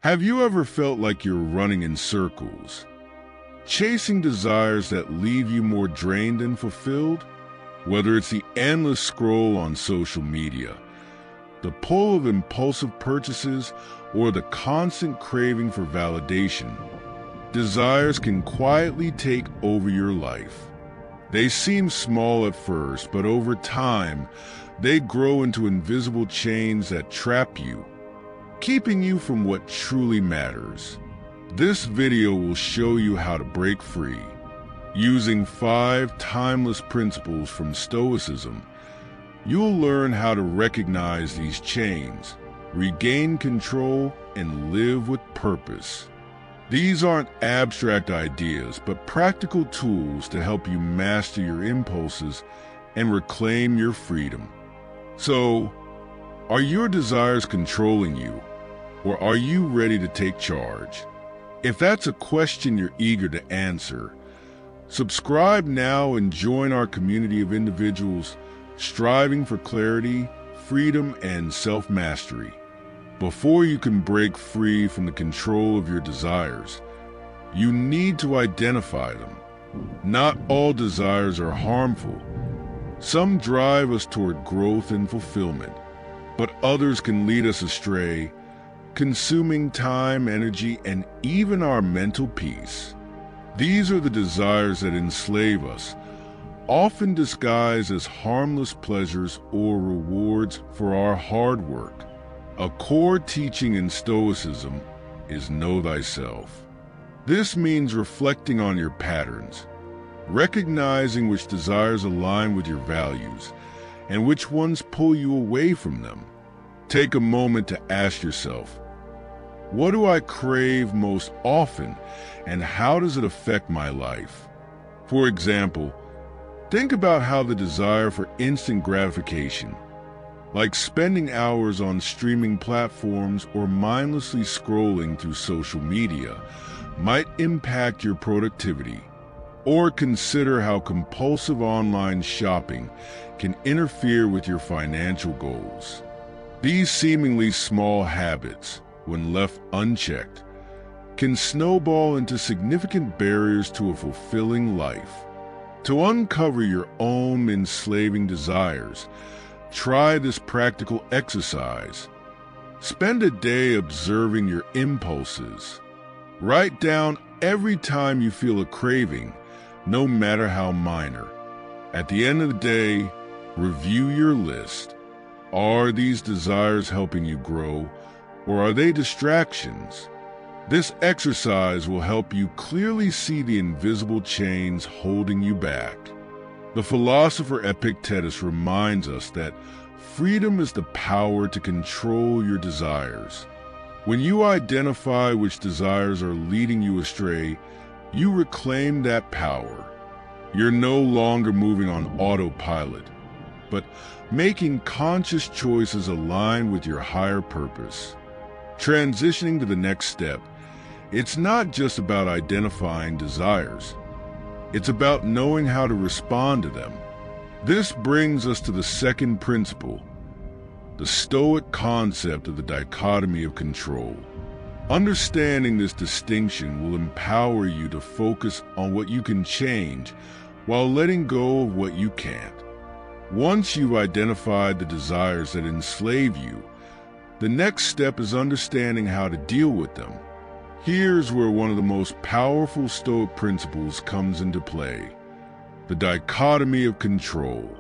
Have you ever felt like you're running in circles, chasing desires that leave you more drained than fulfilled? Whether it's the endless scroll on social media, the pull of impulsive purchases, or the constant craving for validation, desires can quietly take over your life. They seem small at first, but over time, they grow into invisible chains that trap you, keeping you from what truly matters. This video will show you how to break free. Using 5 timeless principles from Stoicism, you'll learn how to recognize these chains, regain control, and live with purpose. These aren't abstract ideas, but practical tools to help you master your impulses and reclaim your freedom. So, are your desires controlling you, or are you ready to take charge? If that's a question you're eager to answer, subscribe now and join our community of individuals striving for clarity, freedom, and self-mastery. Before you can break free from the control of your desires, you need to identify them. Not all desires are harmful. Some drive us toward growth and fulfillment, but others can lead us astray, consuming time, energy, and even our mental peace. These are the desires that enslave us, often disguised as harmless pleasures or rewards for our hard work. A core teaching in Stoicism is know thyself. This means reflecting on your patterns, recognizing which desires align with your values and which ones pull you away from them. Take a moment to ask yourself, what do I crave most often, and how does it affect my life? For example, think about how the desire for instant gratification, like spending hours on streaming platforms or mindlessly scrolling through social media, might impact your productivity. Or consider how compulsive online shopping can interfere with your financial goals. These seemingly small habits, when left unchecked, can snowball into significant barriers to a fulfilling life. To uncover your own enslaving desires, try this practical exercise. Spend a day observing your impulses. Write down every time you feel a craving, no matter how minor. At the end of the day, review your list. Are these desires helping you grow, or are they distractions? This exercise will help you clearly see the invisible chains holding you back. The philosopher Epictetus reminds us that freedom is the power to control your desires. When you identify which desires are leading you astray, you reclaim that power. You're no longer moving on autopilot, but making conscious choices aligned with your higher purpose. Transitioning to the next step, it's not just about identifying desires. It's about knowing how to respond to them. This brings us to the second principle, the Stoic concept of the dichotomy of control. Understanding this distinction will empower you to focus on what you can change while letting go of what you can't. Once you've identified the desires that enslave you, the next step is understanding how to deal with them. Here's where one of the most powerful Stoic principles comes into play: the dichotomy of control.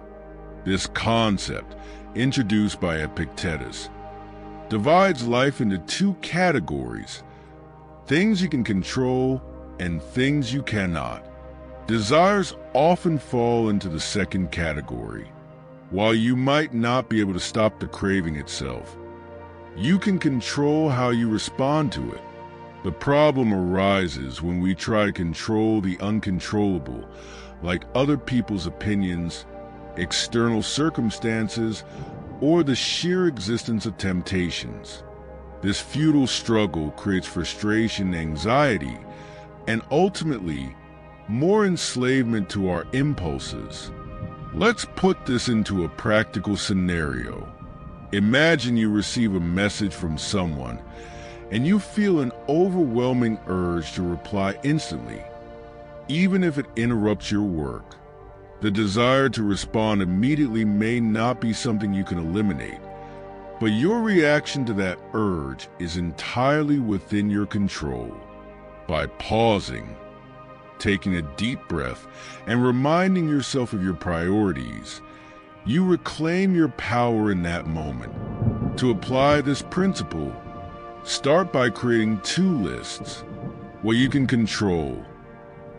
This concept, introduced by Epictetus, divides life into 2 categories: things you can control and things you cannot. Desires often fall into the second category. While you might not be able to stop the craving itself, you can control how you respond to it. The problem arises when we try to control the uncontrollable, like other people's opinions, external circumstances, or the sheer existence of temptations. This futile struggle creates frustration, anxiety, and ultimately, more enslavement to our impulses. Let's put this into a practical scenario. Imagine you receive a message from someone, and you feel an overwhelming urge to reply instantly, even if it interrupts your work. The desire to respond immediately may not be something you can eliminate, but your reaction to that urge is entirely within your control. By pausing, taking a deep breath, and reminding yourself of your priorities, you reclaim your power in that moment. To apply this principle, start by creating 2 lists. What you can control: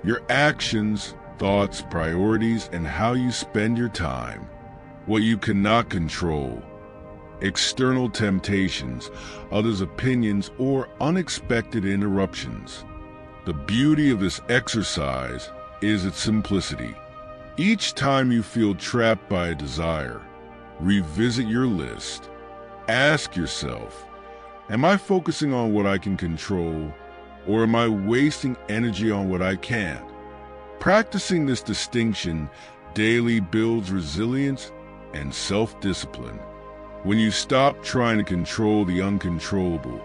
your actions, thoughts, priorities, and how you spend your time. What you cannot control: external temptations, others' opinions, or unexpected interruptions. The beauty of this exercise is its simplicity. Each time you feel trapped by a desire, revisit your list. Ask yourself, am I focusing on what I can control, or am I wasting energy on what I can't? Practicing this distinction daily builds resilience and self-discipline. When you stop trying to control the uncontrollable,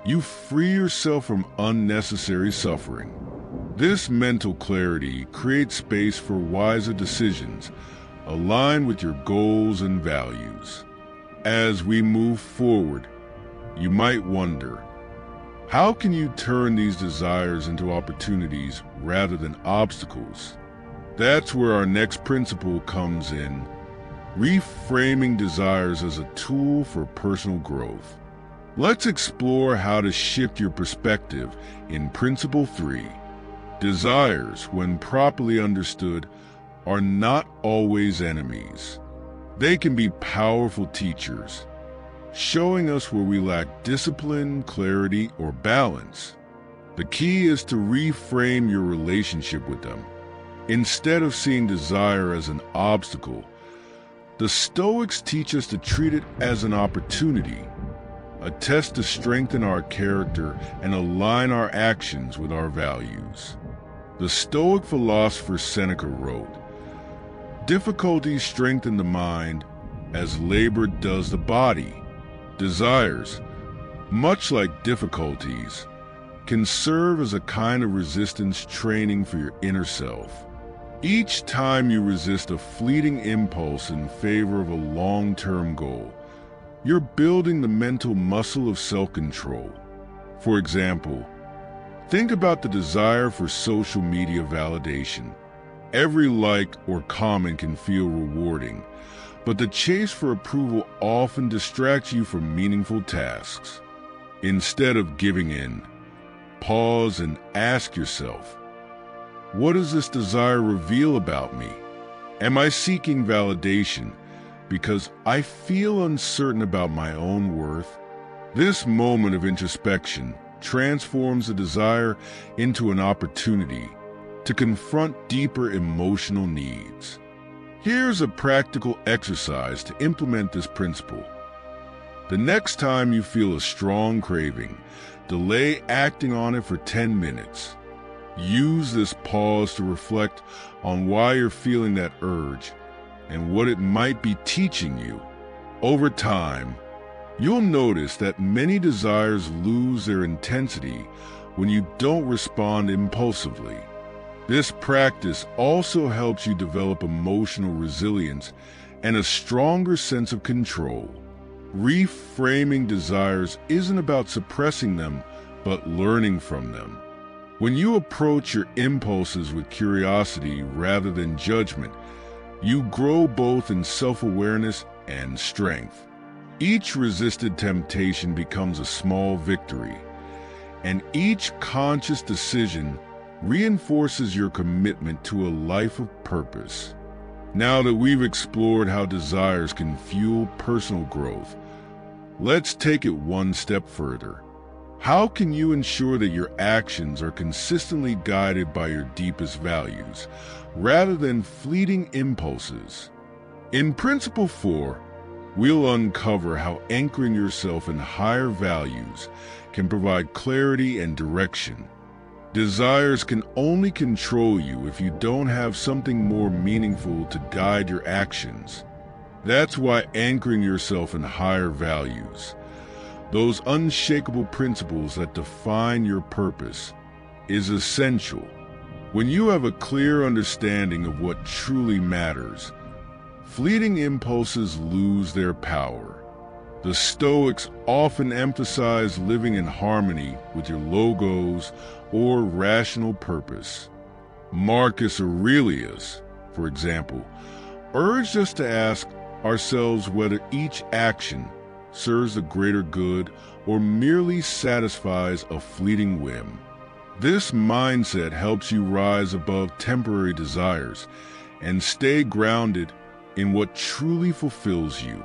you free yourself from unnecessary suffering. This mental clarity creates space for wiser decisions aligned with your goals and values. As we move forward, you might wonder, how can you turn these desires into opportunities rather than obstacles? That's where our next principle comes in: reframing desires as a tool for personal growth. Let's explore how to shift your perspective in Principle 3. Desires, when properly understood, are not always enemies. They can be powerful teachers, showing us where we lack discipline, clarity, or balance. The key is to reframe your relationship with them. Instead of seeing desire as an obstacle, the Stoics teach us to treat it as an opportunity, a test to strengthen our character and align our actions with our values. The Stoic philosopher Seneca wrote, "Difficulties strengthen the mind as labor does the body." Desires, much like difficulties, can serve as a kind of resistance training for your inner self. Each time you resist a fleeting impulse in favor of a long-term goal, you're building the mental muscle of self-control. For example, think about the desire for social media validation. Every like or comment can feel rewarding, but the chase for approval often distracts you from meaningful tasks. Instead of giving in, pause and ask yourself, what does this desire reveal about me? Am I seeking validation because I feel uncertain about my own worth? This moment of introspection transforms the desire into an opportunity to confront deeper emotional needs. Here's a practical exercise to implement this principle. The next time you feel a strong craving, delay acting on it for 10 minutes. Use this pause to reflect on why you're feeling that urge and what it might be teaching you. Over time, you'll notice that many desires lose their intensity when you don't respond impulsively. This practice also helps you develop emotional resilience and a stronger sense of control. Reframing desires isn't about suppressing them, but learning from them. When you approach your impulses with curiosity rather than judgment, you grow both in self-awareness and strength. Each resisted temptation becomes a small victory, and each conscious decision reinforces your commitment to a life of purpose. Now that we've explored how desires can fuel personal growth, let's take it one step further. How can you ensure that your actions are consistently guided by your deepest values, rather than fleeting impulses? In Principle 4, we'll uncover how anchoring yourself in higher values can provide clarity and direction. Desires can only control you if you don't have something more meaningful to guide your actions. That's why anchoring yourself in higher values, those unshakable principles that define your purpose, is essential. When you have a clear understanding of what truly matters, fleeting impulses lose their power. The Stoics often emphasize living in harmony with your logos or rational purpose. Marcus Aurelius, for example, urged us to ask ourselves whether each action serves the greater good or merely satisfies a fleeting whim. This mindset helps you rise above temporary desires and stay grounded in what truly fulfills you.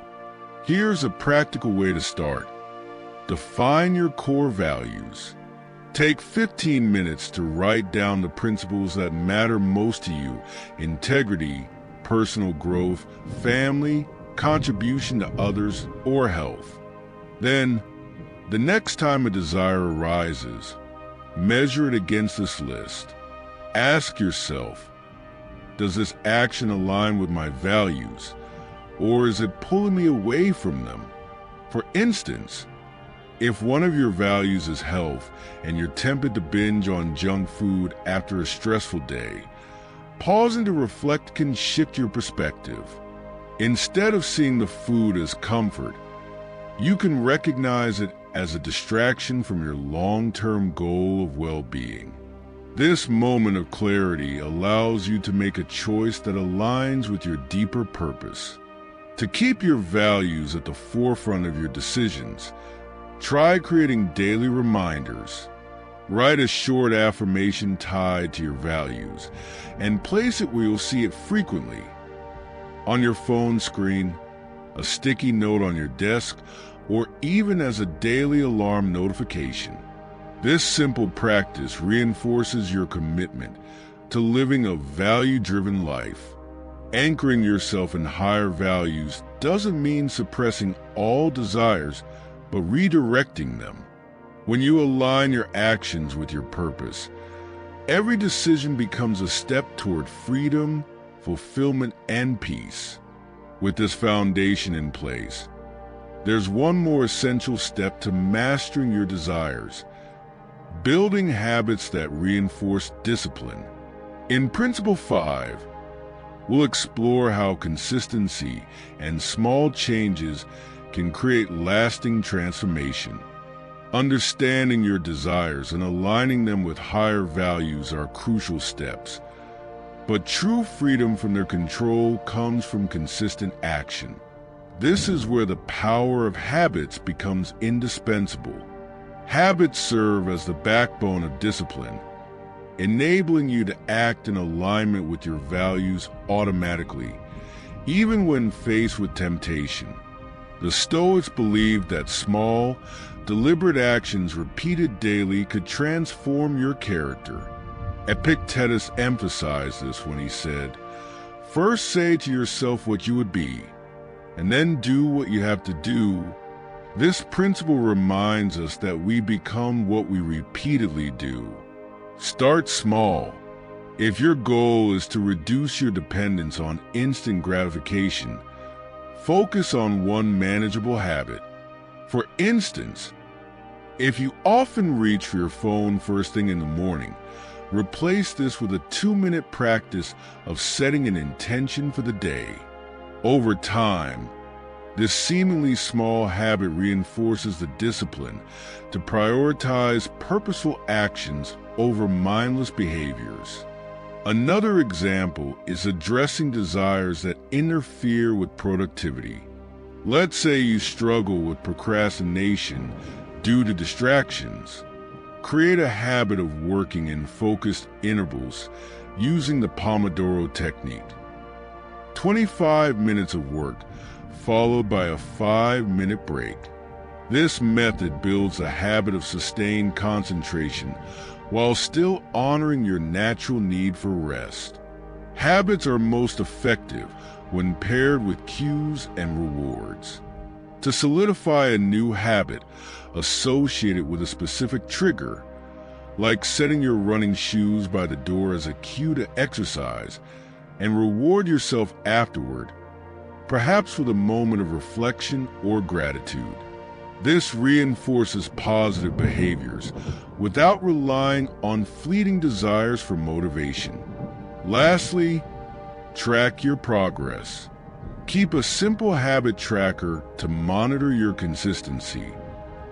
Here's a practical way to start. Define your core values. Take 15 minutes to write down the principles that matter most to you: integrity, personal growth, family, contribution to others, or health. Then, the next time a desire arises, measure it against this list. Ask yourself, does this action align with my values, or is it pulling me away from them? For instance, if one of your values is health and you're tempted to binge on junk food after a stressful day, pausing to reflect can shift your perspective. Instead of seeing the food as comfort, you can recognize it as a distraction from your long-term goal of well-being. This moment of clarity allows you to make a choice that aligns with your deeper purpose. To keep your values at the forefront of your decisions, try creating daily reminders. Write a short affirmation tied to your values and place it where you'll see it frequently. On your phone screen, a sticky note on your desk, or even as a daily alarm notification. This simple practice reinforces your commitment to living a value-driven life. Anchoring yourself in higher values doesn't mean suppressing all desires, but redirecting them. When you align your actions with your purpose, every decision becomes a step toward freedom, fulfillment, and peace. With this foundation in place, there's one more essential step to mastering your desires: building habits that reinforce discipline. In Principle 5, we'll explore how consistency and small changes can create lasting transformation. Understanding your desires and aligning them with higher values are crucial steps. But true freedom from their control comes from consistent action. This is where the power of habits becomes indispensable. Habits serve as the backbone of discipline, enabling you to act in alignment with your values automatically, even when faced with temptation. The Stoics believed that small, deliberate actions repeated daily could transform your character. Epictetus emphasized this when he said, "First say to yourself what you would be, and then do what you have to do." This principle reminds us that we become what we repeatedly do. Start small. If your goal is to reduce your dependence on instant gratification, focus on one manageable habit. For instance, if you often reach for your phone first thing in the morning, replace this with a 2-minute practice of setting an intention for the day. Over time, this seemingly small habit reinforces the discipline to prioritize purposeful actions over mindless behaviors. Another example is addressing desires that interfere with productivity. Let's say you struggle with procrastination due to distractions. Create a habit of working in focused intervals using the Pomodoro technique. 25 minutes of work followed by a 5-minute break. This method builds a habit of sustained concentration while still honoring your natural need for rest. Habits are most effective when paired with cues and rewards. To solidify a new habit, associate it with a specific trigger, like setting your running shoes by the door as a cue to exercise, and reward yourself afterward, perhaps with a moment of reflection or gratitude. This reinforces positive behaviors without relying on fleeting desires for motivation. Lastly, track your progress. Keep a simple habit tracker to monitor your consistency.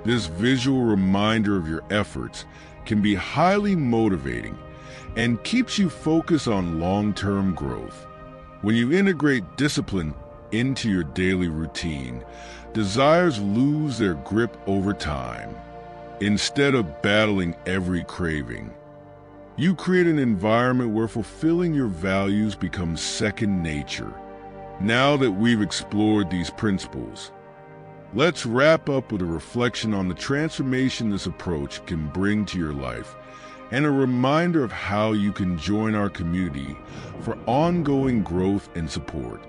This visual reminder of your efforts can be highly motivating and keeps you focused on long-term growth. When you integrate discipline into your daily routine, desires lose their grip over time. Instead of battling every craving, you create an environment where fulfilling your values becomes second nature. Now that we've explored these principles, let's wrap up with a reflection on the transformation this approach can bring to your life and a reminder of how you can join our community for ongoing growth and support.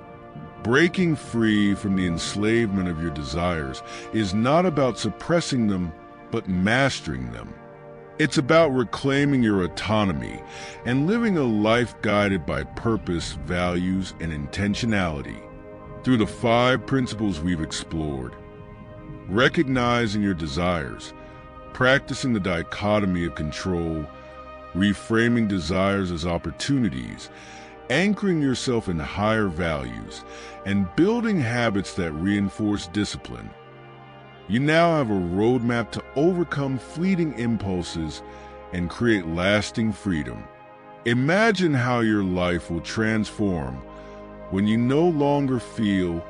Breaking free from the enslavement of your desires is not about suppressing them, but mastering them. It's about reclaiming your autonomy and living a life guided by purpose, values, and intentionality. Through the 5 principles we've explored, recognizing your desires, practicing the dichotomy of control, reframing desires as opportunities, anchoring yourself in higher values, and building habits that reinforce discipline, you now have a roadmap to overcome fleeting impulses and create lasting freedom. Imagine how your life will transform when you no longer feel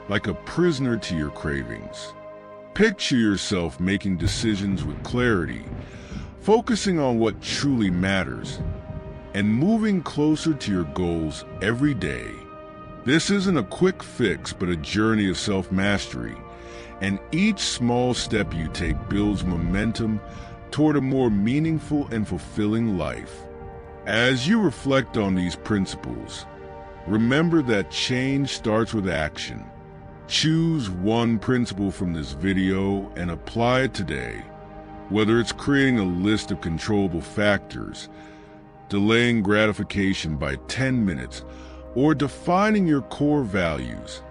like a prisoner to your cravings. Picture yourself making decisions with clarity, focusing on what truly matters, and moving closer to your goals every day. This isn't a quick fix, but a journey of self-mastery, and each small step you take builds momentum toward a more meaningful and fulfilling life. As you reflect on these principles, remember that change starts with action. Choose one principle from this video and apply it today. Whether it's creating a list of controllable factors, delaying gratification by 10 minutes, or defining your core values,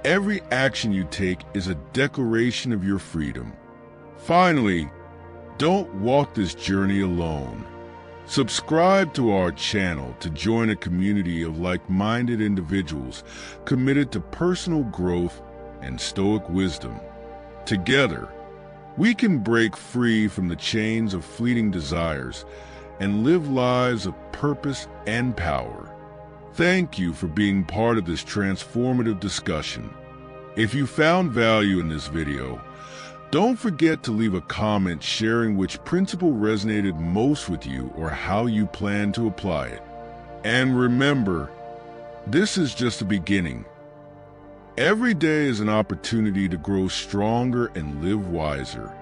every action you take is a declaration of your freedom. Finally, don't walk this journey alone. Subscribe to our channel to join a community of like-minded individuals committed to personal growth and Stoic wisdom. Together, we can break free from the chains of fleeting desires and live lives of purpose and power. Thank you for being part of this transformative discussion. If you found value in this video, don't forget to leave a comment sharing which principle resonated most with you or how you plan to apply it. And remember, this is just the beginning. Every day is an opportunity to grow stronger and live wiser.